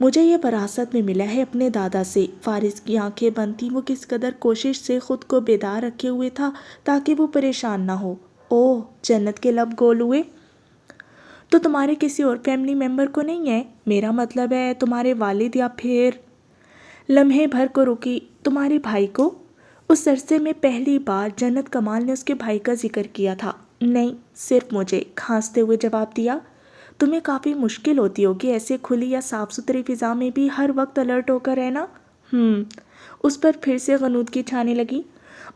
مجھے یہ وراثت میں ملا ہے اپنے دادا سے۔ فارس کی آنکھیں بند تھیں، وہ کس قدر کوشش سے خود کو بیدار رکھے ہوئے تھا تاکہ وہ پریشان نہ ہو۔ اوہ، جنت کے لب گول ہوئے۔ تو تمہارے کسی اور فیملی ممبر کو نہیں ہے؟ میرا مطلب ہے تمہارے والد یا پھر… لمحے بھر کو رکی۔ تمہارے بھائی کو؟ اس عرصے میں پہلی بار جنت کمال نے اس کے بھائی کا ذکر کیا تھا۔ نہیں، صرف مجھے، کھانستے ہوئے جواب دیا۔ تمہیں کافی مشکل ہوتی ہوگی ایسے کھلی یا صاف ستھری فضا میں بھی ہر وقت الرٹ ہو کر رہنا۔ اس پر پھر سے غنودگی چھانے لگی،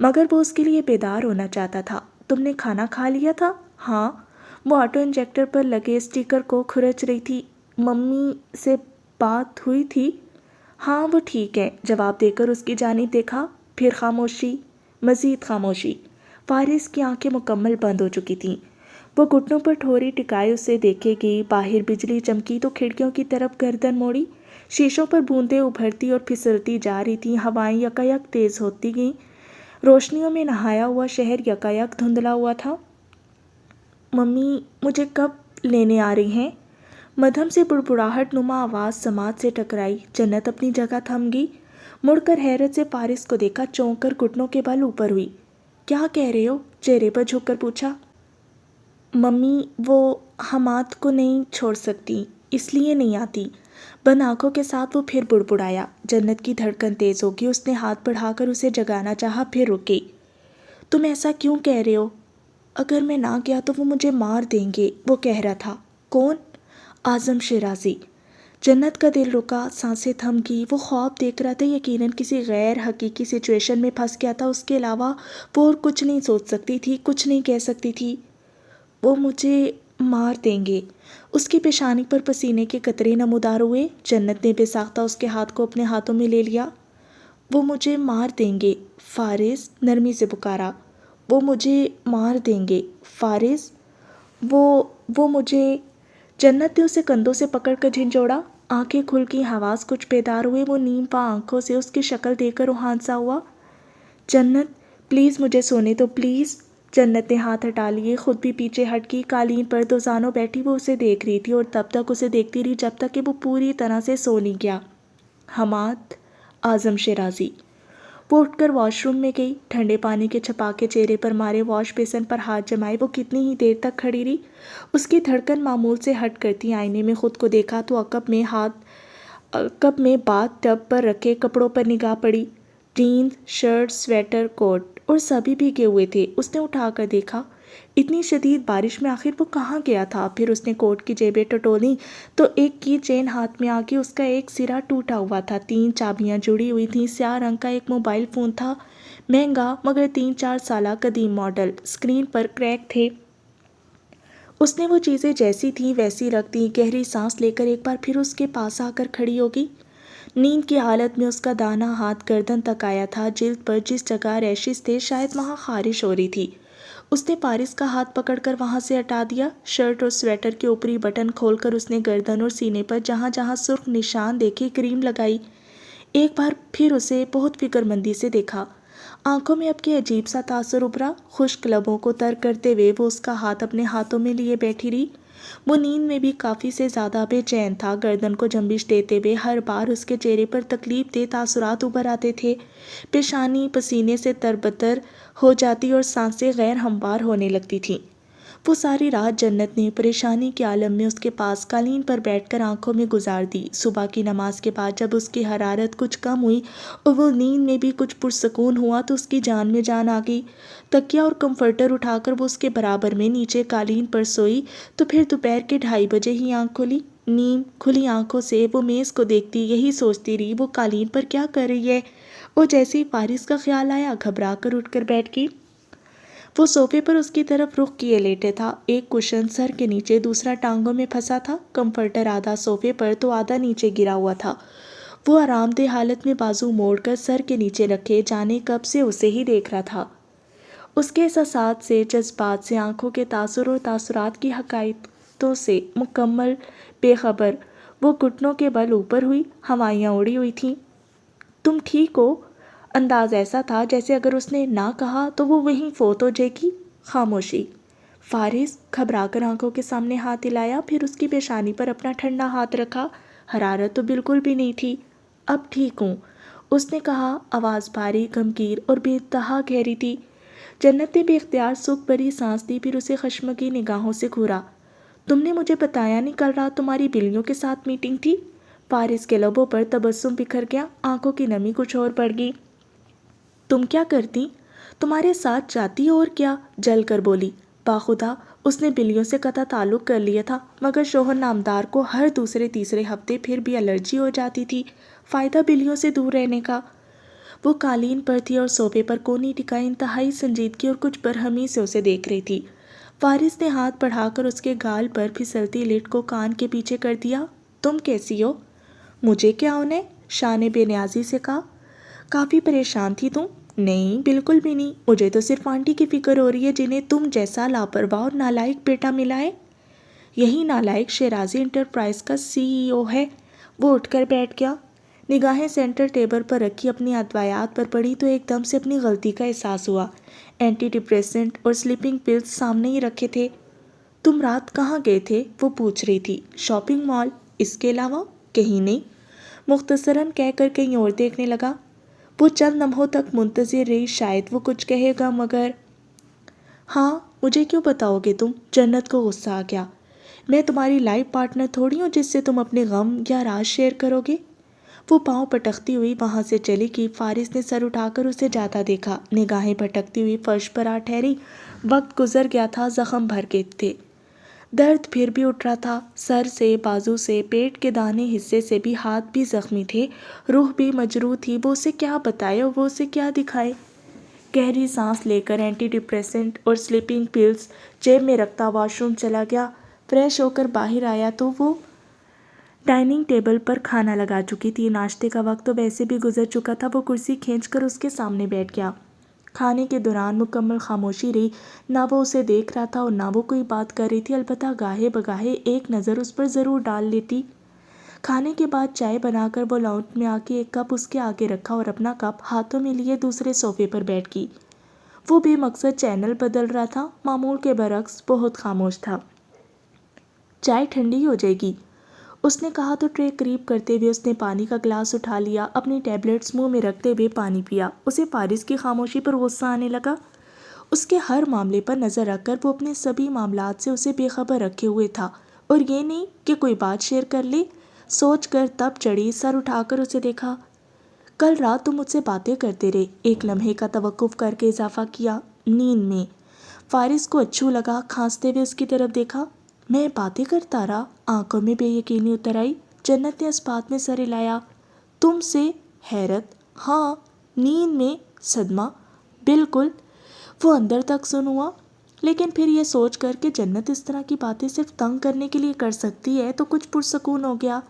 مگر وہ اس کے لیے بیدار ہونا چاہتا تھا۔ تم نے کھانا کھا لیا تھا؟ ہاں۔ وہ آٹو انجیکٹر پر لگے اسٹیکر کو کھرچ رہی تھی۔ ممی سے بات ہوئی تھی؟ ہاں، وہ ٹھیک ہے، جواب دے کر اس کی جانب دیکھا۔ پھر خاموشی، مزید خاموشی۔ فارس کی آنکھیں مکمل بند ہو چکی تھیں۔ وہ گھٹنوں پر ٹھوری ٹکائے اسے دیکھے گی۔ باہر بجلی چمکی تو کھڑکیوں کی طرف گردن موڑی۔ شیشوں پر بوندیں ابھرتی اور پھسلتی جا رہی تھیں۔ ہوائیں یکایک تیز ہوتی گئیں۔ روشنیوں میں نہایا ہوا شہر یکایک دھندلا ہوا تھا۔ ممی مجھے کب لینے آ رہی ہیں؟ مدھم سے بڑبڑاہٹ نما آواز سماعت سے ٹکرائی۔ جنت اپنی جگہ تھم گئی، مڑ کر حیرت سے فارس کو دیکھا، چونک کر گھٹنوں کے بل اوپر ہوئی۔ کیا کہہ رہے ہو؟ چہرے پر جھک کر پوچھا۔ ممی وہ حماد کو نہیں چھوڑ سکتی، اس لیے نہیں آتی۔ بند آنکھوں کے ساتھ وہ پھر بڑبڑایا۔ جنت کی دھڑکن تیز ہوگی، اس نے ہاتھ بڑھا کر اسے جگانا چاہا، پھر رک گئی۔ تم ایسا کیوں کہہ رہے ہو؟ اگر میں نہ گیا تو وہ مجھے مار دیں گے، وہ کہہ رہا تھا۔ کون؟ اعظم شیرازی۔ جنت کا دل رکا، سانسیں تھم گئی۔ وہ خواب دیکھ رہا تھا، یقیناً کسی غیر حقیقی سچویشن میں پھنس گیا تھا۔ اس کے علاوہ وہ اور کچھ نہیں سوچ سکتی تھی، کچھ نہیں کہہ سکتی تھی۔ وہ مجھے مار دیں گے۔ اس کی پیشانی پر پسینے کے قطرے نمودار ہوئے۔ جنت نے بے ساختہ اس کے ہاتھ کو اپنے ہاتھوں میں لے لیا۔ وہ مجھے مار دیں گے، فارس، نرمی سے پکارا۔ وہ مجھے مار دیں گے، فارس، وہ مجھے… جنت نے اسے کندھوں سے پکڑ کر جھنجھوڑا۔ آنکھیں کھل کی، حواس کچھ بیدار ہوئے۔ وہ نیم پا آنکھوں سے اس کی شکل دیکھ کر روحان سا ہوا۔ جنت پلیز مجھے سونے دو، پلیز۔ جنت نے ہاتھ ہٹا لیے، خود بھی پیچھے ہٹ گئی۔ قالین پر دو زانوں بیٹھی وہ اسے دیکھ رہی تھی، اور تب تک اسے دیکھتی رہی جب تک کہ وہ پوری طرح سے سو نہیں گیا۔ حماد، اعظم شیرازی۔ وہ اٹھ کر واش روم میں گئی، ٹھنڈے پانی کے چھپاکے چہرے پر مارے، واش بیسن پر ہاتھ جمائے۔ وہ کتنی ہی دیر تک کھڑی رہی۔ اس کی دھڑکن معمول سے ہٹ کر تھی۔ آئینے میں خود کو دیکھا تو عقب میں باتھ ٹب پر رکھے کپڑوں پر نگاہ پڑی۔ جینز، شرٹ، سویٹر، کوٹ، اور سبھی بھیگے ہوئے تھے۔ اس نے اٹھا کر دیکھا، اتنی شدید بارش میں آخر وہ کہاں گیا تھا؟ پھر اس نے کوٹ کی جیبیں ٹٹولیں تو ایک کی چین ہاتھ میں آ گئی۔ اس کا ایک سرا ٹوٹا ہوا تھا، 3 چابیاں جڑی ہوئی تھیں۔ سیاہ رنگ کا ایک موبائل فون تھا، مہنگا مگر 3-4 سالہ قدیم ماڈل۔ اسکرین پر کریک تھے۔ اس نے وہ چیزیں جیسی تھیں ویسی رکھ دیں۔ گہری سانس لے کر ایک بار پھر اس کے پاس آ کر کھڑی ہوگی۔ نیند کی حالت میں اس کا دانا ہاتھ گردن تک آیا تھا۔ جلد پر جس جگہ ریشز تھے شاید وہاں خارش ہو رہی تھی۔ اس نے فارس کا ہاتھ پکڑ کر وہاں سے ہٹا دیا۔ شرٹ اور سویٹر کے اوپری بٹن کھول کر اس نے گردن اور سینے پر جہاں جہاں سرخ نشان دیکھے کریم لگائی۔ ایک بار پھر اسے بہت فکر مندی سے دیکھا۔ آنکھوں میں اب کے عجیب سا تاثر ابھرا۔ خشک لبوں کو تر کرتے ہوئے وہ اس کا ہاتھ اپنے ہاتھوں میں لیے بیٹھی رہی۔ وہ نیند میں بھی کافی سے زیادہ بے چین تھا۔ گردن کو جنبش دیتے ہوئے ہر بار اس کے چہرے پر تکلیف دہ تاثرات ابھر آتے تھے۔ پیشانی پسینے سے تربتر ہو جاتی اور سانسیں غیر ہموار ہونے لگتی تھیں۔ وہ ساری رات جنت نے پریشانی کے عالم میں اس کے پاس قالین پر بیٹھ کر آنکھوں میں گزار دی۔ صبح کی نماز کے بعد جب اس کی حرارت کچھ کم ہوئی اور وہ نیند میں بھی کچھ پرسکون ہوا تو اس کی جان میں جان آ گئی۔ تکیہ اور کمفرٹر اٹھا کر وہ اس کے برابر میں نیچے قالین پر سوئی تو پھر دوپہر کے 2:30 بجے ہی آنکھ کھلی۔ نیند کھلی آنکھوں سے وہ میز کو دیکھتی، یہی سوچتی رہی وہ قالین پر کیا کر رہی ہے۔ اور جیسے ہی فارس کا خیال آیا گھبرا کر اٹھ کر بیٹھ گئی۔ وہ صوفے پر اس کی طرف رخ کیے لیٹے تھا۔ ایک کشن سر کے نیچے، دوسرا ٹانگوں میں پھنسا تھا۔ کمفرٹر آدھا صوفے پر تو آدھا نیچے گرا ہوا تھا۔ وہ آرام دہ حالت میں بازو موڑ کر سر کے نیچے رکھے جانے کب سے اسے ہی دیکھ رہا تھا۔ اس کے احساسات سے، جذبات سے، آنکھوں کے تاثر اور تاثرات کی حقیقتوں سے مکمل بے خبر، وہ گھٹنوں کے بل اوپر ہوئی، ہوائیاں اڑی ہوئی تھیں۔ تم ٹھیک ہو؟ انداز ایسا تھا جیسے اگر اس نے نہ کہا تو وہ وہیں فوت ہو جائے گی۔ خاموشی۔ فارس گھبرا کر آنکھوں کے سامنے ہاتھ ہلایا، پھر اس کی پیشانی پر اپنا ٹھنڈا ہاتھ رکھا۔ حرارت تو بالکل بھی نہیں تھی۔ اب ٹھیک ہوں، اس نے کہا، آواز بھاری، غمگین اور بے انتہا گہری تھی۔ جنت نے بے اختیار سکھ بھری سانس دی، پھر اسے خشمگین نگاہوں سے گھورا۔ تم نے مجھے بتایا نہیں کل رات تمہاری بلیوں کے ساتھ میٹنگ تھی؟ فارس کے لبوں پر تبسم بکھر گیا، آنکھوں کی نمی کچھ اور بڑھ گئی۔ تم کیا کرتی؟ تمہارے ساتھ جاتی اور کیا، جل کر بولی۔ باخدا اس نے بلیوں سے قطع تعلق کر لیا تھا، مگر شوہر نامدار کو ہر دوسرے تیسرے ہفتے پھر بھی الرجی ہو جاتی تھی۔ فائدہ بلیوں سے دور رہنے کا۔ وہ قالین پر تھی اور صوفے پر کونی ٹکائے انتہائی سنجیدگی اور کچھ برہمی سے اسے دیکھ رہی تھی۔ فارس نے ہاتھ بڑھا کر اس کے گال پر پھسلتی لٹ کو کان کے پیچھے کر دیا۔ تم کیسی ہو؟ مجھے کیا ہونے؟ شاہ نے بے نیازی سے کہا۔ کافی پریشان تھی تم؟ نہیں، بالکل بھی نہیں، مجھے تو صرف آنٹی کی فکر ہو رہی ہے جنہیں تم جیسا لاپرواہ اور نالائق بیٹا ملا ہے۔ یہی نالائق شیرازی انٹرپرائز کا CEO ہے۔ وہ اٹھ کر بیٹھ گیا، نگاہیں سینٹر ٹیبل پر رکھی اپنی ادویات پر پڑی تو ایک دم سے اپنی غلطی کا احساس ہوا۔ اینٹی ڈپریسنٹ اور سلیپنگ پلز سامنے ہی رکھے تھے۔ تم رات کہاں گئے تھے؟ وہ پوچھ رہی تھی۔ شاپنگ مال، اس کے علاوہ کہیں نہیں، مختصراً کہہ کر کہیں اور دیکھنے لگا۔ وہ چند لمحوں تک منتظر رہی، شاید وہ کچھ کہے گا، مگر ہاں، مجھے کیوں بتاؤ گے تم؟ جنت کو غصہ آ گیا۔ میں تمہاری لائف پارٹنر تھوڑی ہوں جس سے تم اپنے غم یا راز شیئر کرو گے۔ وہ پاؤں پٹکتی ہوئی وہاں سے چلی گئی۔ فارس نے سر اٹھا کر اسے جاتا دیکھا، نگاہیں بھٹکتی ہوئی فرش پر آ ٹھہری۔ وقت گزر گیا تھا، زخم بھر گئے تھے، درد پھر بھی اٹھ رہا تھا، سر سے، بازو سے، پیٹ کے داہنے حصے سے بھی، ہاتھ بھی زخمی تھے، روح بھی مجروح تھی۔ وہ اسے کیا بتائے اور وہ اسے کیا دکھائے؟ گہری سانس لے کر اینٹی ڈپریسنٹ اور سلیپنگ پلز جیب میں رکھتا واش روم چلا گیا۔ فریش ہو کر باہر آیا تو وہ ڈائننگ ٹیبل پر کھانا لگا چکی تھی۔ ناشتے کا وقت تو ویسے بھی گزر چکا تھا۔ وہ کرسی کھینچ کر اس کے سامنے بیٹھ گیا۔ کھانے کے دوران مکمل خاموشی رہی، نہ وہ اسے دیکھ رہا تھا اور نہ وہ کوئی بات کر رہی تھی، البتہ گاہے بگاہے ایک نظر اس پر ضرور ڈال لیتی۔ کھانے کے بعد چائے بنا کر وہ لاؤنج میں آ کے ایک کپ اس کے آگے رکھا اور اپنا کپ ہاتھوں میں لیے دوسرے صوفے پر بیٹھ گئی۔ وہ بے مقصد چینل بدل رہا تھا، معمول کے برعکس بہت خاموش تھا۔ چائے ٹھنڈی ہو جائے گی، اس نے کہا تو ٹرے قریب کرتے ہوئے اس نے پانی کا گلاس اٹھا لیا، اپنی ٹیبلٹس منہ میں رکھتے ہوئے پانی پیا۔ اسے فارس کی خاموشی پر غصہ آنے لگا۔ اس کے ہر معاملے پر نظر رکھ کر وہ اپنے سبھی معاملات سے اسے بے خبر رکھے ہوئے تھا، اور یہ نہیں کہ کوئی بات شیئر کر لے۔ سوچ کر تب چڑھی، سر اٹھا کر اسے دیکھا۔ کل رات تم مجھ سے باتیں کرتے رہے، ایک لمحے کا توقف کر کے اضافہ کیا، نیند میں۔ فارس کو اچھو لگا، کھانستے ہوئے اس کی طرف دیکھا۔ میں باتیں کرتا رہا؟ آنکھوں میں بے یقینی اتر آئی۔ جنت نے اس بات میں سر ہلایا۔ تم سے؟ حیرت۔ ہاں، نیند میں؟ صدمہ۔ بالکل۔ وہ اندر تک سن ہوا، لیکن پھر یہ سوچ کر کہ جنت اس طرح کی باتیں صرف تنگ کرنے کے لیے کر سکتی ہے تو کچھ پرسکون ہو گیا۔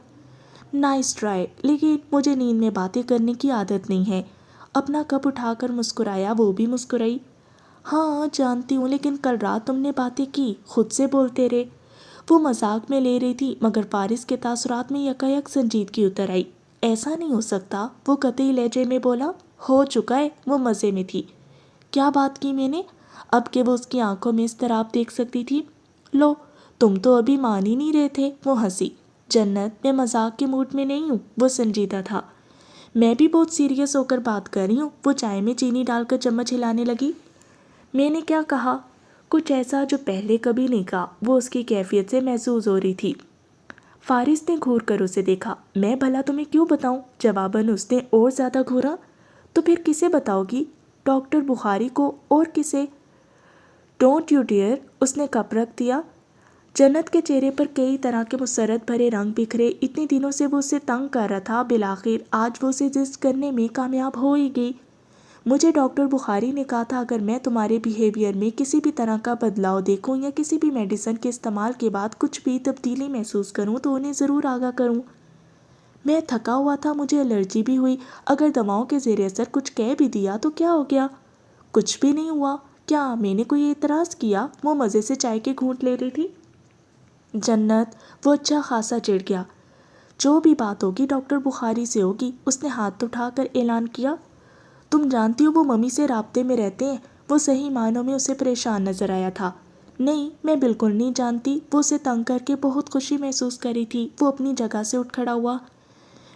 نائس ٹرائی، لیکن مجھے نیند میں باتیں کرنے کی عادت نہیں ہے۔ اپنا کپ اٹھا کر مسکرایا، وہ بھی مسکرائی۔ ہاں جانتی ہوں، لیکن کل رات تم نے باتیں کی، خود سے بولتے رہے۔ وہ مذاق میں لے رہی تھی، مگر فارس کے تاثرات میں یکایک سنجیدگی اتر آئی۔ ایسا نہیں ہو سکتا، وہ قطعی لہجے میں بولا۔ ہو چکا ہے، وہ مزے میں تھی۔ کیا بات کی میں نے؟ اب کہ وہ اس کی آنکھوں میں اضطراب دیکھ سکتی تھی۔ لو، تم تو ابھی مان ہی نہیں رہے تھے۔ وہ ہنسی۔ جنت، میں مذاق کے موڈ میں نہیں ہوں، وہ سنجیدہ تھا۔ میں بھی بہت سیریس ہو کر بات کر رہی ہوں۔ وہ چائے میں چینی ڈال کر چمچ ہلانے لگی۔ میں نے کیا کہا؟ کچھ ایسا جو پہلے کبھی نہیں کہا، وہ اس کی کیفیت سے محسوس ہو رہی تھی۔ فارس نے گھور کر اسے دیکھا۔ میں بھلا تمہیں کیوں بتاؤں؟ جواباً اس نے اور زیادہ گھورا۔ تو پھر کسے بتاؤ گی؟ ڈاکٹر بخاری کو، اور کسے؟ ڈونٹ یو ڈیئر، اس نے کپ رکھ دیا۔ جنت کے چہرے پر کئی طرح کے مسرت بھرے رنگ بکھرے۔ اتنے دنوں سے وہ اسے تنگ کر رہا تھا، بالآخر آج وہ اسے جذب کرنے میں کامیاب ہو ہی گئی۔ مجھے ڈاکٹر بخاری نے کہا تھا اگر میں تمہارے بیہیویئر میں کسی بھی طرح کا بدلاؤ دیکھوں یا کسی بھی میڈیسن کے استعمال کے بعد کچھ بھی تبدیلی محسوس کروں تو انہیں ضرور آگاہ کروں۔ میں تھکا ہوا تھا، مجھے الرجی بھی ہوئی، اگر دواؤں کے زیر اثر کچھ کہہ بھی دیا تو کیا ہو گیا؟ کچھ بھی نہیں ہوا۔ کیا میں نے کوئی اعتراض کیا؟ وہ مزے سے چائے کے گھونٹ لے رہی تھی۔ جنت، وہ اچھا خاصا چڑ گیا۔ جو بھی بات ہوگی ڈاکٹر بخاری سے ہوگی، اس نے ہاتھ اٹھا کر اعلان کیا۔ تم جانتی ہو وہ ممی سے رابطے میں رہتے ہیں۔ وہ صحیح معنوں میں اسے پریشان نظر آیا تھا۔ نہیں، میں بالکل نہیں جانتی۔ وہ اسے تنگ کر کے بہت خوشی محسوس کری تھی۔ وہ اپنی جگہ سے اٹھ کھڑا ہوا۔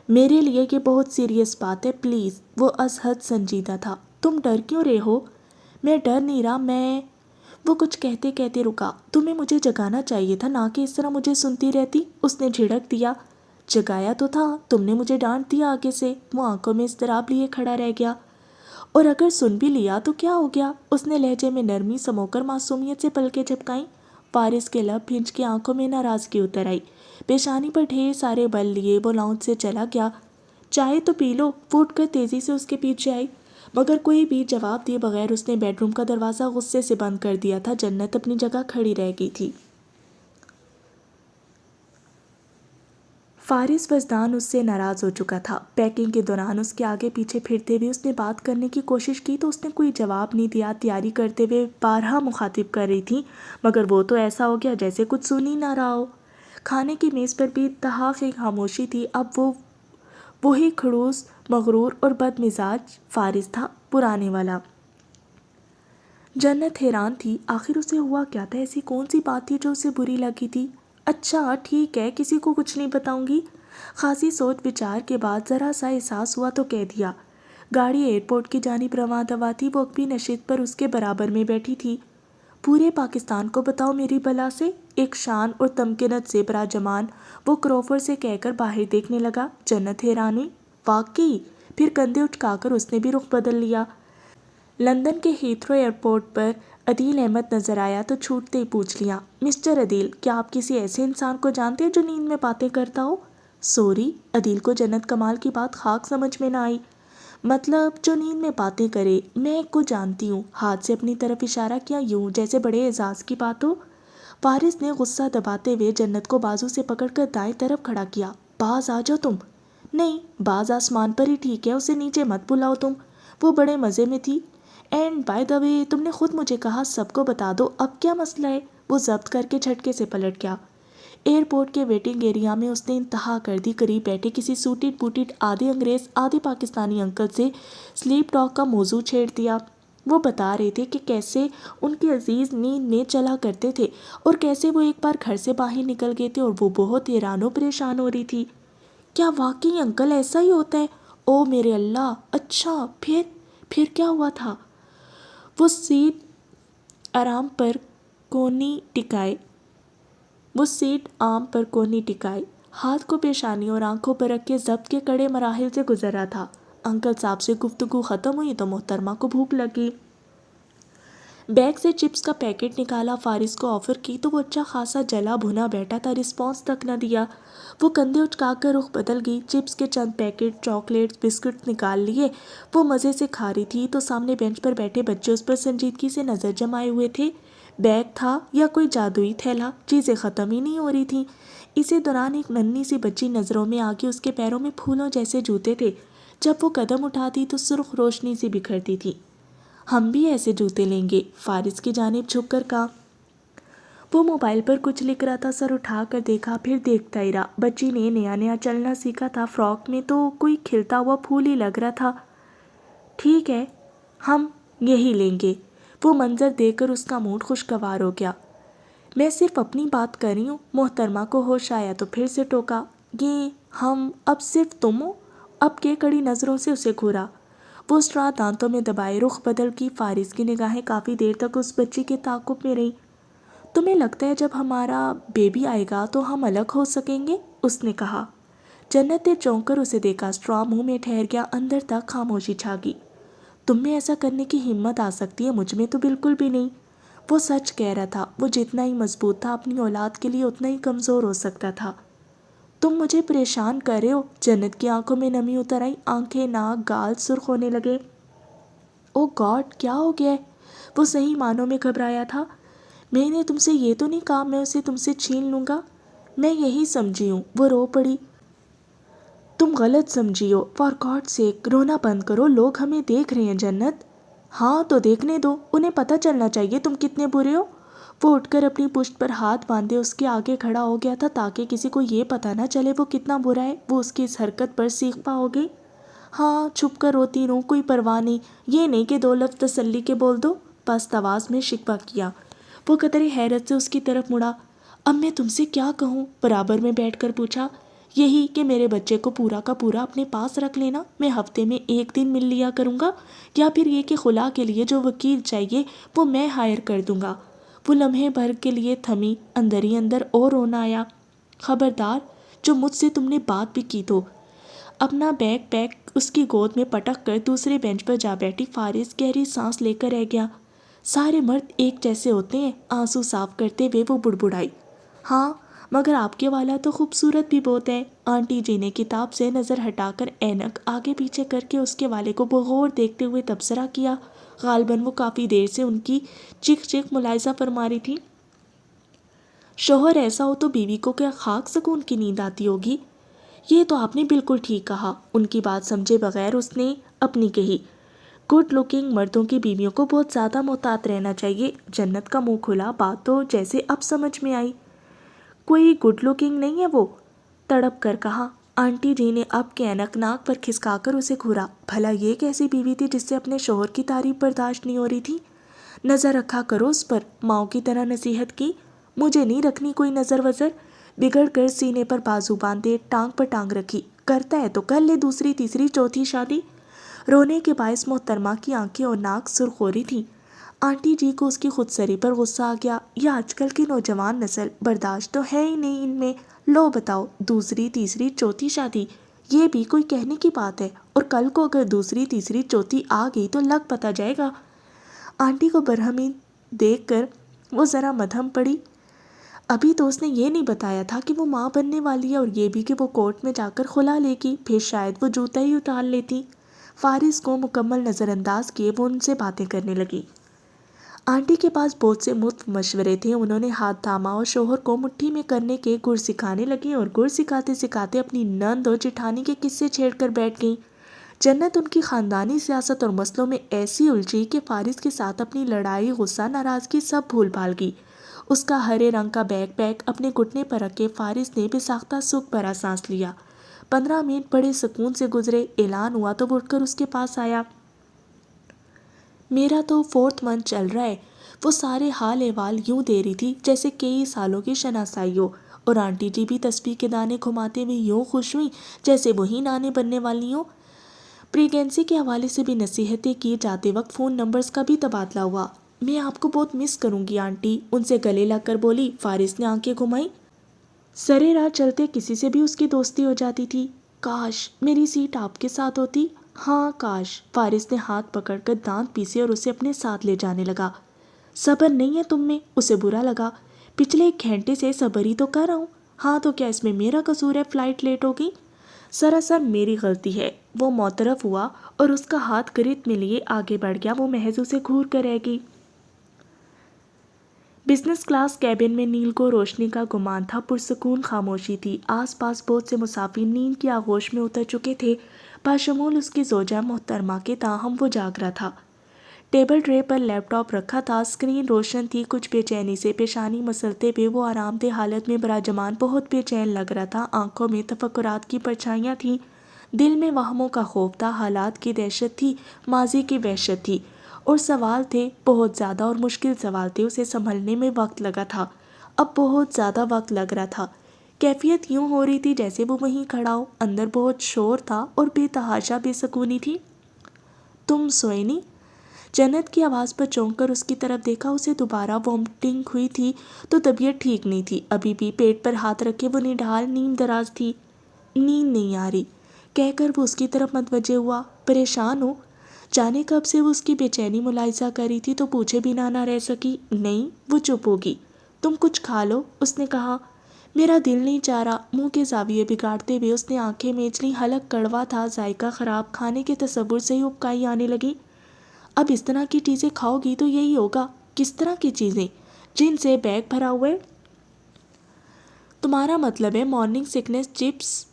میرے لیے یہ بہت سیریس بات ہے، پلیز۔ وہ از حد سنجیدہ تھا۔ تم ڈر کیوں رہے ہو؟ میں ڈر نہیں رہا، وہ کچھ کہتے کہتے رکا۔ تمہیں مجھے جگانا چاہیے تھا، نہ کہ اس طرح مجھے سنتی رہتی، اس نے جھڑک دیا۔ جگایا تو تھا، تم نے مجھے ڈانٹ دیا آگے سے۔ وہ آنکھوں میں اضطراب لیے کھڑا رہ گیا۔ اور اگر سن بھی لیا تو کیا ہو گیا؟ اس نے لہجے میں نرمی سمو کر معصومیت سے پلکیں جھپکائیں۔ فارس کے لب بھنج کے آنکھوں میں ناراضگی اتر آئی۔ پیشانی پر ڈھیر سارے بل لیے وہ لاؤنج سے چلا گیا۔ چائے تو پی لو۔ وہ اٹھ کر تیزی سے اس کے پیچھے آئی، مگر کوئی بھی جواب دیے بغیر اس نے بیڈ روم کا دروازہ غصے سے بند کر دیا تھا۔ جنت اپنی جگہ کھڑی رہ گئی تھی۔ فارس وجدان اس سے ناراض ہو چکا تھا۔ پیکنگ کے دوران اس کے آگے پیچھے پھرتے ہوئے اس نے بات کرنے کی کوشش کی تو اس نے کوئی جواب نہیں دیا۔ تیاری کرتے ہوئے بارہا مخاطب کر رہی تھی، مگر وہ تو ایسا ہو گیا جیسے کچھ سن ہی نہ رہا ہو۔ کھانے کی میز پر بھی تحاق خاموشی تھی۔ اب وہ وہی خڑوس، مغرور اور بد مزاج فارس تھا، پرانے والا۔ جنت حیران تھی، آخر اسے ہوا کیا تھا؟ ایسی کون سی بات تھی جو اسے بری لگی تھی؟ اچھا ٹھیک ہے، کسی کو کچھ نہیں بتاؤں گی۔ خاصی سوچ بچار کے بعد ذرا سا احساس ہوا تو کہہ دیا۔ گاڑی ایئرپورٹ کی جانب رواں دوا تھی۔ وہ اپنی نشست پر اس کے برابر میں بیٹھی تھی۔ پورے پاکستان کو بتاؤ میری بلا سے، ایک شان اور تمکنت سے براجمان وہ کروفرڈ سے کہہ کر باہر دیکھنے لگا۔ جنت حیران ہوئی، واقعی؟ پھر کندھے اٹھا کر اس نے بھی رخ بدل لیا۔ لندن کے ہیتھرو ایئرپورٹ پر عدیل احمد نظر آیا تو چھوٹتے ہی پوچھ لیا، مسٹر عدیل، کیا آپ کسی ایسے انسان کو جانتے ہیں جو نیند میں باتیں کرتا ہو؟ سوری، عدیل کو جنت کمال کی بات خاک سمجھ میں نہ آئی۔ مطلب جو نیند میں باتیں کرے، میں ایک کو جانتی ہوں۔ ہاتھ سے اپنی طرف اشارہ کیا، یوں جیسے بڑے اعزاز کی بات ہو۔ فارس نے غصہ دباتے ہوئے جنت کو بازو سے پکڑ کر دائیں طرف کھڑا کیا۔ باز آ جاؤ تم۔ نہیں، باز آسمان پر ہی ٹھیک ہے، اسے نیچے مت بلاؤ تم۔ وہ بڑے مزے میں تھی۔ اینڈ بائی دا وے، تم نے خود مجھے کہا سب کو بتا دو، اب کیا مسئلہ ہے؟ وہ ضبط کر کے جھٹکے سے پلٹ گیا۔ ایئرپورٹ کے ویٹنگ ایریا میں اس نے انتہا کر دی۔ قریب بیٹھے کسی سوٹڈ بوٹڈ آدھے انگریز آدھے پاکستانی انکل سے سلیپ ٹاک کا موضوع چھیڑ دیا۔ وہ بتا رہے تھے کہ کیسے ان کے عزیز نیند میں چلا کرتے تھے اور کیسے وہ ایک بار گھر سے باہر نکل گئے تھے اور وہ بہت حیران و پریشان ہو رہی تھی۔ کیا واقعی انکل ایسا ہی ہوتا ہے؟ او میرے اللہ، اچھا پھر کیا ہوا تھا؟ وہ سیٹ آرام پر کونی ٹکائے، ہاتھ کو پیشانی اور آنکھوں پر رکھ کے ضبط کے کڑے مراحل سے گزر رہا تھا۔ انکل صاحب سے گفتگو ختم ہوئی تو محترمہ کو بھوک لگی۔ بیگ سے چپس کا پیکٹ نکالا، فارس کو آفر کی تو وہ اچھا خاصا جلا بھنا بیٹھا تھا، رسپانس تک نہ دیا۔ وہ کندھے اٹھا کر رخ بدل گئی۔ چپس کے چند پیکٹ، چاکلیٹس، بسکٹ نکال لیے۔ وہ مزے سے کھا رہی تھی تو سامنے بینچ پر بیٹھے بچے اس پر سنجیدگی سے نظر جمائے ہوئے تھے۔ بیگ تھا یا کوئی جادوئی تھیلا، چیزیں ختم ہی نہیں ہو رہی تھیں۔ اسی دوران ایک ننھی سی بچی نظروں میں آ کے، اس کے پیروں میں پھولوں جیسے جوتے تھے۔ جب وہ قدم اٹھاتی تو سرخ روشنی سی بکھرتی تھی۔ ہم بھی ایسے جوتے لیں گے، فارس کی جانب جھک کر کہا۔ وہ موبائل پر کچھ لکھ رہا تھا، سر اٹھا کر دیکھا، پھر دیکھتا ہی رہا۔ بچی نے نیا چلنا سیکھا تھا، فراک میں تو کوئی کھلتا ہوا پھول ہی لگ رہا تھا۔ ٹھیک ہے، ہم یہی لیں گے۔ وہ منظر دیکھ کر اس کا موڈ خوشگوار ہو گیا۔ میں صرف اپنی بات کر رہی ہوں۔ محترمہ کو ہوش آیا تو پھر سے ٹوکا، یہ ہم اب صرف تم ہو؟ اب کے کڑی نظروں سے اسے گھورا۔ وہ اسٹرا دانتوں میں دبائے رخ بدل کی۔ فارس کی نگاہیں کافی دیر تک اس بچی کے تعاقب میں رہیں۔ تمہیں لگتا ہے جب ہمارا بیبی آئے گا تو ہم الگ ہو سکیں گے؟ اس نے کہا۔ جنت نے چونک کر اسے دیکھا، اسٹرا منہ میں ٹھہر گیا، اندر تک خاموشی چھا گئی۔ تم میں ایسا کرنے کی ہمت آ سکتی ہے، مجھ میں تو بالکل بھی نہیں۔ وہ سچ کہہ رہا تھا، وہ جتنا ہی مضبوط تھا اپنی اولاد کے لیے اتنا ہی کمزور ہو سکتا تھا۔ تم مجھے پریشان کر رہے ہو۔ جنت کی آنکھوں میں نمی اتر آئی، آنکھیں، ناک، گال سرخ ہونے لگے۔ او گاڈ، کیا ہو گیا ہے؟ وہ صحیح معنوں میں گھبرایا تھا۔ میں نے تم سے یہ تو نہیں کہا میں اسے تم سے چھین لوں گا؟ میں یہی سمجھی ہوں۔ وہ رو پڑی۔ تم غلط سمجھی ہو، فار گاڈ سیک، رونا بند کرو، لوگ ہمیں دیکھ رہے ہیں جنت۔ ہاں تو دیکھنے دو، انہیں پتہ چلنا چاہیے تم کتنے برے ہو۔ وہ اٹھ کر اپنی پشت پر ہاتھ باندھے اس کے آگے کھڑا ہو گیا تھا تاکہ کسی کو یہ پتہ نہ چلے وہ کتنا برا ہے۔ وہ اس کی اس حرکت پر سیخپا ہو گئی۔ ہاں، چھپ کر روتی رہوں، کوئی پرواہ نہیں، یہ نہیں کہ دو لفظ تسلی کے بول دو، پست آواز میں شکوہ کیا۔ وہ قدرے حیرت سے اس کی طرف مڑا۔ اب میں تم سے کیا کہوں؟ برابر میں بیٹھ کر پوچھا۔ یہی کہ میرے بچے کو پورا کا پورا اپنے پاس رکھ لینا، میں ہفتے میں 1 دن مل لیا کروں گا، یا پھر یہ کہ خلا کے لیے جو وکیل چاہیے وہ میں ہائر کر دوں گا۔ وہ لمحے بھر کے لیے تھمی، اندر ہی اندر اور رونا آیا۔ خبردار، جو مجھ سے تم نے بات بھی کی تو۔ اپنا بیگ پیک اس کی گود میں پٹک کر دوسرے بینچ پر جا بیٹھی فارس گہری سانس لے کر رہ گیا۔ سارے مرد ایک جیسے ہوتے ہیں، آنسو صاف کرتے ہوئے وہ بڑبڑائی۔ ہاں، مگر آپ کے والا تو خوبصورت بھی بہت ہے۔ آنٹی جی نے کتاب سے نظر ہٹا کر اینک آگے پیچھے کر کے اس کے والے کو بغور دیکھتے ہوئے تبصرہ کیا۔ غالباً وہ کافی دیر سے ان کی چیخ چیخ ملاحظہ فرما رہی تھی۔ شوہر ایسا ہو تو بیوی کو کیا خاک سکون کی نیند آتی ہوگی؟ یہ تو آپ نے بالکل ٹھیک کہا، ان کی بات سمجھے بغیر اس نے اپنی کہی۔ گڈ لکنگ مردوں کی بیویوں کو بہت زیادہ محتاط رہنا چاہیے۔ جنت کا منہ کھلا، بات تو جیسے اب سمجھ میں آئی۔ کوئی گڈ لکنگ نہیں ہے وہ، تڑپ کر کہا۔ آنٹی جی نے اب کے اینک ناک پر کھسکا کر اسے گھورا۔ بھلا یہ کیسی بیوی تھی جس سے اپنے شوہر کی تعریف برداشت نہیں ہو رہی تھی؟ نظر رکھا کرو اس پر، ماؤں کی طرح نصیحت کی۔ مجھے نہیں رکھنی کوئی نظر وزر۔ بگڑ کر سینے پر بازو باندھے ٹانگ پر ٹانگ رکھی۔ کرتا ہے تو کر لے دوسری تیسری چوتھی شادی۔ رونے کے باعث محترمہ کی آنکھیں اور ناک سرخ ہو رہی تھی۔ آنٹی جی کو اس کی خود سری پر غصہ آ گیا۔ یہ آج کل کی نوجوان نسل، برداشت تو ہے ہی نہیں ان میں۔ لو بتاؤ، دوسری تیسری چوتھی شادی، یہ بھی کوئی کہنے کی بات ہے؟ اور کل کو اگر دوسری تیسری چوتھی آ گئی تو لگ پتہ جائے گا۔ آنٹی کو برہمی دیکھ کر وہ ذرا مدھم پڑی۔ ابھی تو اس نے یہ نہیں بتایا تھا کہ وہ ماں بننے والی ہے، اور یہ بھی کہ وہ کورٹ میں جا کر خلا لے گی، پھر شاید وہ جوتا ہی اتار لیتی۔ فارس کو مکمل نظر انداز کیے وہ ان سے باتیں کرنے لگی۔ آنٹی کے پاس بہت سے مفت مشورے تھے۔ انہوں نے ہاتھ تھاما اور شوہر کو مٹھی میں کرنے کے گر سکھانے لگی، اور گر سکھاتے سکھاتے اپنی نند اور جٹھانی کے قصے چھیڑ کر بیٹھ گئیں۔ جنت ان کی خاندانی سیاست اور مسئلوں میں ایسی الجھی کہ فارس کے ساتھ اپنی لڑائی، غصہ، ناراضگی سب بھول بھال گئی۔ اس کا ہرے رنگ کا بیگ پیک اپنے گھٹنے پر رکھ کے فارس نے بے ساختہ سکھ بھرا سانس لیا۔ 15 منٹ بڑے سکون سے گزرے۔ اعلان ہوا تو وہ اٹھ کر اس کے پاس آیا۔ میرا تو 4th منتھ چل رہا ہے۔ وہ سارے حال احوال یوں دے رہی تھی جیسے کئی سالوں کی شناسائی ہو، اور آنٹی جی بھی تسبیح کے دانے گھماتے ہوئے یوں خوش ہوئیں جیسے وہی نانے بننے والی ہوں۔ پریگنینسی کے حوالے سے بھی نصیحتیں کی جاتے وقت فون نمبرز کا بھی تبادلہ ہوا۔ میں آپ کو بہت مس کروں گی آنٹی، ان سے گلے لگ کر بولی۔ فارس نے آنکھیں گھمائی۔ سرے راہ چلتے کسی سے بھی اس کی دوستی ہو جاتی تھی۔ کاش میری سیٹ آپ کے ساتھ ہوتی۔ ہاں کاش۔ فارس نے ہاتھ پکڑ کر دانت پیسے اور اسے اپنے ساتھ لے جانے لگا۔ صبر نہیں ہے تم میں؟ اسے برا لگا۔ پچھلے 1 گھنٹے سے صبر ہی تو کر رہا ہوں۔ ہاں تو کیا اس میں میرا قصور ہے فلائٹ لیٹ ہوگی؟ سراسر میری غلطی ہے۔ وہ معترف ہوا اور اس کا ہاتھ گرد میں لیے آگے بڑھ گیا۔ وہ محض اسے گھور کر رہ گئی۔ بزنس کلاس کیبن میں نیل کو روشنی کا گمان تھا، پرسکون خاموشی تھی۔ آس پاس بہت سے مسافر نیند کی آغوش میں اتر چکے تھے، بشمول اس کی زوجہ محترمہ کے، تاہم وہ جاگ رہا تھا۔ ٹیبل ٹرے پر لیپ ٹاپ رکھا تھا، اسکرین روشن تھی۔ کچھ بے چینی سے پیشانی مسلتے ہوئے وہ آرام دہ حالت میں براجمان بہت بے چین لگ رہا تھا۔ آنکھوں میں تفکرات کی پرچھائیاں تھیں، دل میں وہموں کا خوف تھا، حالات کی دہشت تھی، ماضی کی وحشت تھی، اور سوال تھے، بہت زیادہ اور مشکل سوال تھے۔ اسے سنبھلنے میں وقت لگا تھا، اب بہت زیادہ وقت لگ رہا تھا۔ کیفیت یوں ہو رہی تھی جیسے وہ وہیں کھڑا ہو۔ اندر بہت شور تھا اور بے تحاشا بے سکونی تھی۔ تم سوئے نہیں؟ جنت کی آواز پر چونک کر اس کی طرف دیکھا۔ اسے دوبارہ وامٹنگ ہوئی تھی تو طبیعت ٹھیک نہیں تھی۔ ابھی بھی پیٹ پر ہاتھ رکھے وہ نڈھال نیم دراز تھی۔ نیند نہیں آ رہی کہہ کر وہ اس کی طرف متوجہ ہوا۔ پریشان ہو؟ جانے کب سے وہ اس کی بے چینی ملاحظہ کر رہی تھی تو پوچھے بنا نہ رہ سکی۔ نہیں، وہ چپ ہوگی۔ تم کچھ کھا لو، اس نے کہا۔ میرا دل نہیں چاہ رہا۔ منہ کے زاویے بگاڑتے ہوئے اس نے آنکھیں میچ لیں۔ حلق کڑوا تھا، ذائقہ خراب، کھانے کے تصور سے ہی ابکائی آنے لگی۔ اب اس طرح کی چیزیں کھاؤ گی تو یہی ہوگا۔ کس طرح کی چیزیں؟ جن سے بیگ بھرا ہوا ہے؟ تمہارا مطلب ہے مارننگ سکنس چپس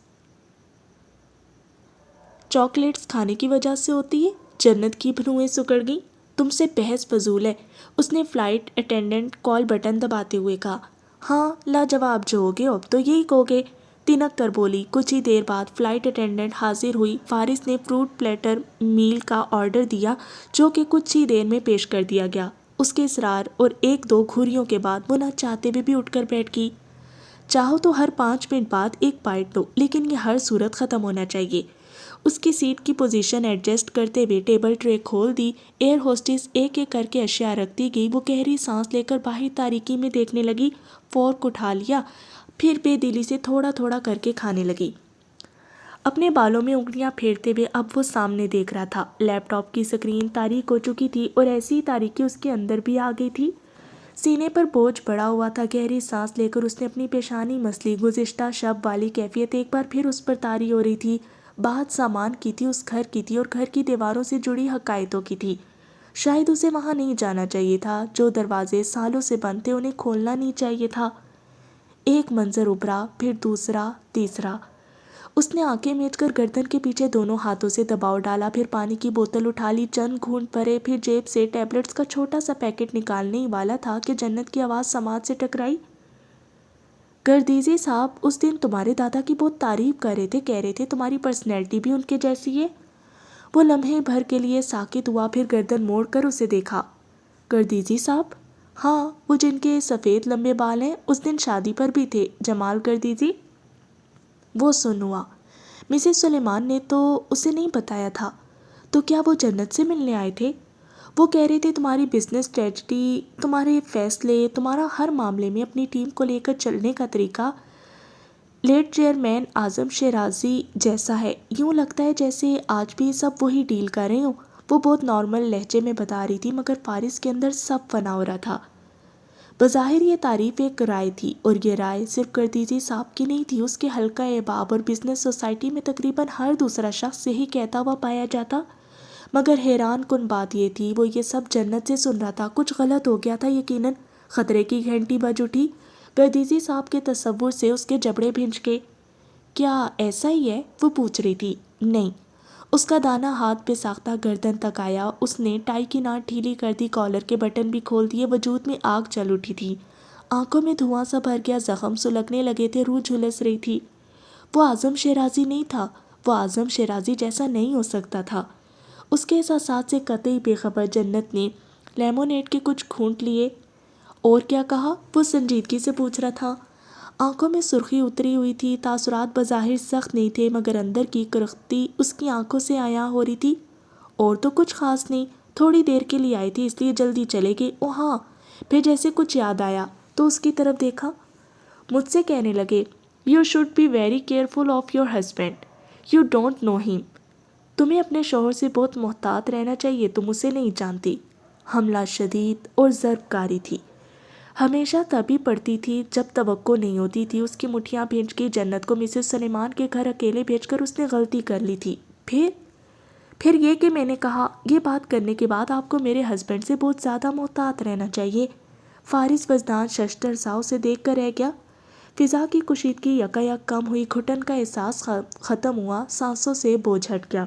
چاکلیٹس کھانے کی وجہ سے ہوتی ہے؟ جنت کی بھنویں سکڑ گئیں۔ تم سے بحث فضول ہے، اس نے فلائٹ اٹینڈنٹ کال بٹن دباتے ہوئے کہا۔ ہاں، لاجواب جو ہوگے اب تو یہی کہوگے، تنک کر بولی۔ کچھ ہی دیر بعد فلائٹ اٹینڈنٹ حاضر ہوئی۔ فارس نے فروٹ پلیٹر میل کا آرڈر دیا جو کہ کچھ ہی دیر میں پیش کر دیا گیا۔ اس کے اصرار اور ایک دو گھوریوں کے بعد وہ نہ چاہتے ہوئے بھی اٹھ کر بیٹھ گئی۔ چاہو تو ہر 5 منٹ بعد ایک بائٹ لو، لیکن یہ ہر صورت ختم ہونا چاہیے۔ اس کی سیٹ کی پوزیشن ایڈجسٹ کرتے ہوئے ٹیبل ٹرے کھول دی۔ ایئر ہوسٹس ایک ایک کر کے اشیاء رکھتی گئی۔ وہ گہری سانس لے کر باہر تاریکی میں دیکھنے لگی، فورک اٹھا لیا، پھر بے دلی سے تھوڑا تھوڑا کر کے کھانے لگی۔ اپنے بالوں میں انگلیاں پھیرتے ہوئے اب وہ سامنے دیکھ رہا تھا۔ لیپ ٹاپ کی سکرین تاریک ہو چکی تھی اور ایسی ہی تاریکی اس کے اندر بھی آ گئی تھی۔ سینے پر بوجھ پڑا ہوا تھا۔ گہری سانس لے کر اس نے اپنی پیشانی مسلی۔ گزشتہ شب والی کیفیت ایک بار پھر اس پر طاری ہو رہی تھی۔ بات سامان کی تھی، اس گھر کی تھی اور گھر کی دیواروں سے جڑی حقائقوں کی تھی۔ شاید اسے وہاں نہیں جانا چاہیے تھا۔ جو دروازے سالوں سے بند تھے انہیں کھولنا نہیں چاہیے تھا۔ ایک منظر ابھرا، پھر دوسرا، تیسرا۔ اس نے آنکھیں میچ کر گردن کے پیچھے دونوں ہاتھوں سے دباؤ ڈالا، پھر پانی کی بوتل اٹھا لی، چند گھونٹ بھرے، پھر جیب سے ٹیبلٹس کا چھوٹا سا پیکٹ نکالنے ہی والا تھا کہ جنت کی آواز سماعت سے ٹکرائی۔ گردیزی صاحب اس دن تمہارے دادا کی بہت تعریف کر رہے تھے، کہہ رہے تھے تمہاری پرسنالٹی بھی ان کے جیسی ہے۔ وہ لمحے بھر کے لیے ساکت ہوا، پھر گردن موڑ کر اسے دیکھا۔ گردیزی صاحب؟ ہاں، وہ جن کے سفید لمبے بال ہیں، اس دن شادی پر بھی تھے، جمال گردیزی۔ وہ سن ہوا۔ مسز سلیمان نے تو اسے نہیں بتایا تھا۔ تو کیا وہ جنت سے ملنے آئے تھے؟ وہ کہہ رہے تھے تمہاری بزنس اسٹریٹجی، تمہارے فیصلے، تمہارا ہر معاملے میں اپنی ٹیم کو لے کر چلنے کا طریقہ لیٹ چیئرمین اعظم شیرازی جیسا ہے۔ یوں لگتا ہے جیسے آج بھی سب وہی ڈیل کر رہے ہوں۔ وہ بہت نارمل لہجے میں بتا رہی تھی، مگر فارس کے اندر سب فنا ہو رہا تھا۔ بظاہر یہ تعریف ایک رائے تھی، اور یہ رائے صرف گردیزی صاحب کی نہیں تھی۔ اس کے حلقہ احباب اور بزنس سوسائٹی میں تقریباً ہر دوسرا شخص یہی کہتا ہوا پایا جاتا۔ مگر حیران کن بات یہ تھی، وہ یہ سب جنت سے سن رہا تھا۔ کچھ غلط ہو گیا تھا یقیناً۔ خطرے کی گھنٹی بج اٹھی۔ گردیزی صاحب کے تصور سے اس کے جبڑے بھنج گئے۔ کیا ایسا ہی ہے؟ وہ پوچھ رہی تھی۔ نہیں۔ اس کا دانا ہاتھ پہ ساختہ گردن تک آیا۔ اس نے ٹائی کی ناٹ ڈھیلی کر دی، کالر کے بٹن بھی کھول دیے۔ وجود میں آگ چل اٹھی تھی، آنکھوں میں دھواں سا بھر گیا، زخم سلگنے لگے تھے، روح جھلس رہی تھی۔ وہ اعظم شیرازی نہیں تھا، وہ اعظم شیرازی جیسا نہیں ہو سکتا تھا۔ اس کے احساسات سے قطعی بے خبر جنت نے لیمونیڈ کے کچھ گھونٹ لیے۔ اور کیا کہا؟ وہ سنجیدگی سے پوچھ رہا تھا۔ آنکھوں میں سرخی اتری ہوئی تھی، تاثرات بظاہر سخت نہیں تھے، مگر اندر کی کرختی اس کی آنکھوں سے عیاں ہو رہی تھی۔ اور تو کچھ خاص نہیں، تھوڑی دیر کے لیے آئی تھی اس لیے جلدی چلے گئی۔ او ہاں، پھر جیسے کچھ یاد آیا تو اس کی طرف دیکھا۔ مجھ سے کہنے لگے، you should be very careful of your husband, you don't know him. تمہیں اپنے شوہر سے بہت محتاط رہنا چاہیے، تم اسے نہیں جانتی۔ حملہ شدید اور ضرب کاری تھی، ہمیشہ تبھی پڑتی تھی جب توقع نہیں ہوتی تھی۔ اس کی مٹھیاں بھیج گئی۔ جنت کو مسز سلیمان کے گھر اکیلے بھیج کر اس نے غلطی کر لی تھی۔ پھر یہ کہ میں نے کہا، یہ بات کرنے کے بعد آپ کو میرے ہسبینڈ سے بہت زیادہ محتاط رہنا چاہیے۔ فارس وجدان ششدر سا اسے دیکھ کر رہ گیا۔ فضا کی کشیدگی یکایک کم ہوئی، گھٹن کا احساس ختم ہوا، سانسوں سے بوجھ ہٹ گیا۔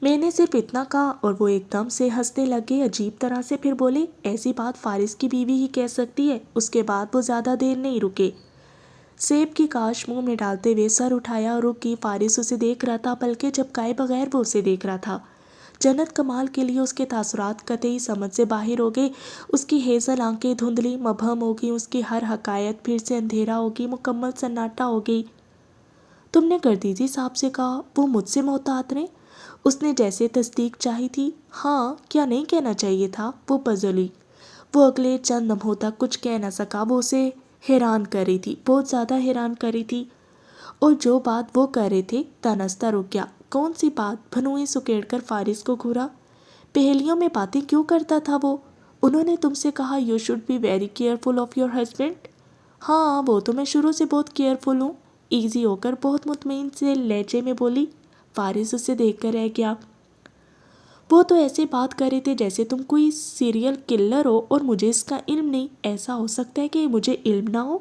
میں نے صرف اتنا کہا، اور وہ ایک دم سے ہنسنے لگے عجیب طرح سے، پھر بولے، ایسی بات فارس کی بیوی ہی کہہ سکتی ہے۔ اس کے بعد وہ زیادہ دیر نہیں رکے۔ سیب کی کاش منہ میں ڈالتے ہوئے سر اٹھایا اور رک گئی۔ فارس اسے دیکھ رہا تھا، بلکہ جھپکائے بغیر وہ اسے دیکھ رہا تھا۔ جنت کمال کے لیے اس کے تاثرات قطعی سمجھ سے باہر ہو گئے۔ اس کی ہیزل آنکھیں دھندلی مبہم ہو گئی، اس کی ہر حقائق پھر سے اندھیرا ہو گئی، مکمل سناٹا ہو گئی۔ تم نے گردیزی صاحب سے کہا وہ مجھ سے محتاط رہیں؟ اس نے جیسے تصدیق چاہی تھی۔ ہاں، کیا نہیں کہنا چاہیے تھا؟ وہ پزل ہوئی۔ وہ اگلے چند لمحوں تک کچھ کہہ نہ سکا۔ وہ اسے حیران کر رہی تھی، بہت زیادہ حیران کر رہی تھی۔ اور جو بات وہ کر رہے تھے، دانستہ رک گیا۔ کون سی بات؟ بھنوئی سکیڑ کر فارس کو گھورا۔ پہیلیوں میں باتیں کیوں کرتا تھا وہ؟ انہوں نے تم سے کہا you should be very careful of your husband. ہاں، وہ تو میں شروع سے بہت کیئرفل ہوں، ایزی ہو کر بہت مطمئن سے لہجے میں بولی۔ فارس اسے دیکھ کر رہ گیا۔ وہ تو ایسے بات کر رہے تھے جیسے تم کوئی سیریل کلر ہو اور مجھے اس کا علم نہیں۔ ایسا ہو سکتا ہے کہ مجھے علم نہ ہو؟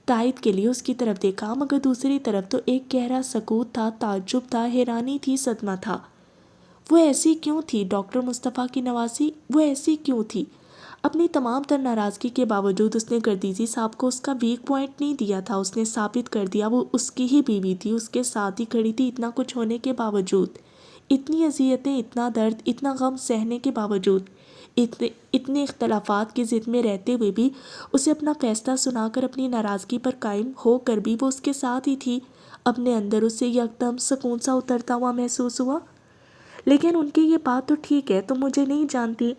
تائید کے لیے اس کی طرف دیکھا، مگر دوسری طرف تو ایک گہرا سکوت تھا، تعجب تھا، حیرانی تھی، صدمہ تھا۔ وہ ایسی کیوں تھی؟ ڈاکٹر مصطفیٰ کی نواسی، وہ ایسی کیوں تھی؟ اپنی تمام تر ناراضگی کے باوجود اس نے گردیزی صاحب کو اس کا ویک پوائنٹ نہیں دیا تھا۔ اس نے ثابت کر دیا وہ اس کی ہی بیوی تھی، اس کے ساتھ ہی کھڑی تھی، اتنا کچھ ہونے کے باوجود، اتنی اذیتیں، اتنا درد، اتنا غم سہنے کے باوجود، اتنے اختلافات کی ضد میں رہتے ہوئے بھی اسے اپنا فیصلہ سنا کر اپنی ناراضگی پر قائم ہو کر بھی وہ اس کے ساتھ ہی تھی۔ اپنے اندر اسے یکدم سکون سا اترتا ہوا محسوس ہوا۔ لیکن ان کی یہ بات تو ٹھیک ہے، تم مجھے نہیں جانتی۔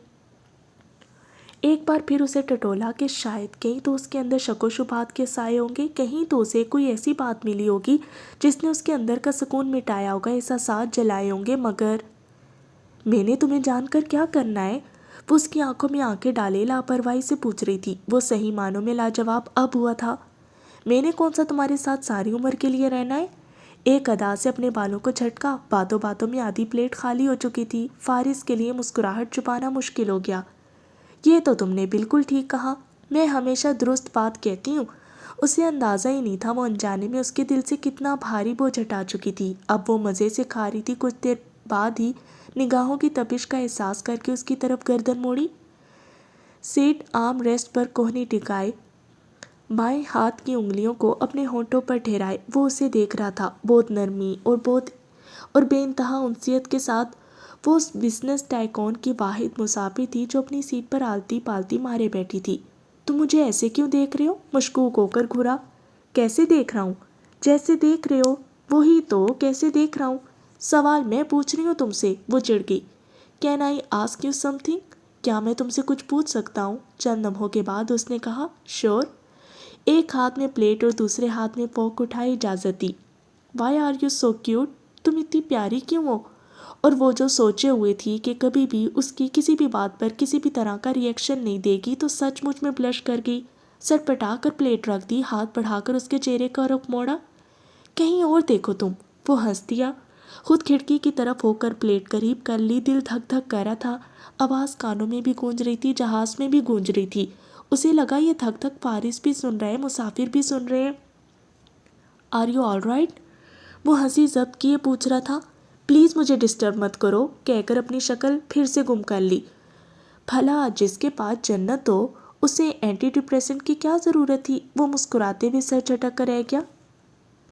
ایک بار پھر اسے ٹٹولا کہ شاید کہیں تو اس کے اندر شک و شبہات کے سائے ہوں گے، کہیں تو اسے کوئی ایسی بات ملی ہوگی جس نے اس کے اندر کا سکون مٹایا ہوگا، احساسات جلائے ہوں گے۔ مگر میں نے تمہیں جان کر کیا کرنا ہے؟ وہ اس کی آنکھوں میں آنکھیں ڈالے لاپرواہی سے پوچھ رہی تھی۔ وہ صحیح معنوں میں لاجواب اب ہوا تھا۔ میں نے کون سا تمہارے ساتھ ساری عمر کے لیے رہنا ہے؟ ایک ادا سے اپنے بالوں کو جھٹکا۔ باتوں باتوں میں آدھی پلیٹ خالی ہو چکی تھی۔ فارس کے لیے مسکراہٹ چھپانا مشکل ہو گیا۔ یہ تو تم نے بالکل ٹھیک کہا، میں ہمیشہ درست بات کہتی ہوں۔ اسے اندازہ ہی نہیں تھا وہ انجانے میں اس کے دل سے کتنا بھاری بوجھ ہٹا چکی تھی۔ اب وہ مزے سے کھا رہی تھی۔ کچھ دیر بعد ہی نگاہوں کی تپش کا احساس کر کے اس کی طرف گردن موڑی۔ سیٹ آرم ریسٹ پر کوہنی ٹکائے، بائیں ہاتھ کی انگلیوں کو اپنے ہونٹوں پر ٹھہرائے وہ اسے دیکھ رہا تھا۔ بہت نرمی اور بے انتہا انسیت کے ساتھ وہ اس بزنس ٹائکون کی واحد مسافر تھی جو اپنی سیٹ پر آلتی پالتی مارے بیٹھی تھی۔ تم مجھے ایسے کیوں دیکھ رہے ہو؟ مشکوک ہو کر گھورا۔ کیسے دیکھ رہا ہوں؟ جیسے دیکھ رہے ہو وہی تو، کیسے دیکھ رہا ہوں؟ سوال میں پوچھ رہی ہوں تم سے، وہ چڑ گئی۔ Can I ask you some thing? کیا میں تم سے کچھ پوچھ سکتا ہوں؟ چند لمحوں کے بعد اس نے کہا، شور۔ ایک ہاتھ میں پلیٹ اور دوسرے ہاتھ میں فورک اٹھائے اجازت دی۔ Why are you so cute? تم اتنی پیاری کیوں ہو؟ اور وہ جو سوچے ہوئے تھی کہ کبھی بھی اس کی کسی بھی بات پر کسی بھی طرح کا ریئیکشن نہیں دے گی تو سچ مچ میں بلش کر گئی۔ سر پٹا کر پلیٹ رکھ دی، ہاتھ بڑھا کر اس کے چہرے کا رخ موڑا۔ کہیں اور دیکھو تم۔ وہ ہنس دیا۔ خود کھڑکی کی طرف ہو کر پلیٹ قریب کر لی۔ دل دھک دھک کر رہا تھا۔ آواز کانوں میں بھی گونج رہی تھی، جہاز میں بھی گونج رہی تھی۔ اسے لگا یہ دھک دھک فارس بھی سن رہے، مسافر بھی سن رہے۔ Are you all right? وہ ہنسی ضبط کیے پوچھ رہا تھا۔ پلیز مجھے ڈسٹرب مت کرو، کہہ کر اپنی شکل پھر سے گم کر لی۔ بھلا جس کے پاس جنت ہو اسے اینٹی ڈپریسنٹ کی کیا ضرورت تھی؟ وہ مسکراتے ہوئے سر جھٹک کر رہ گیا۔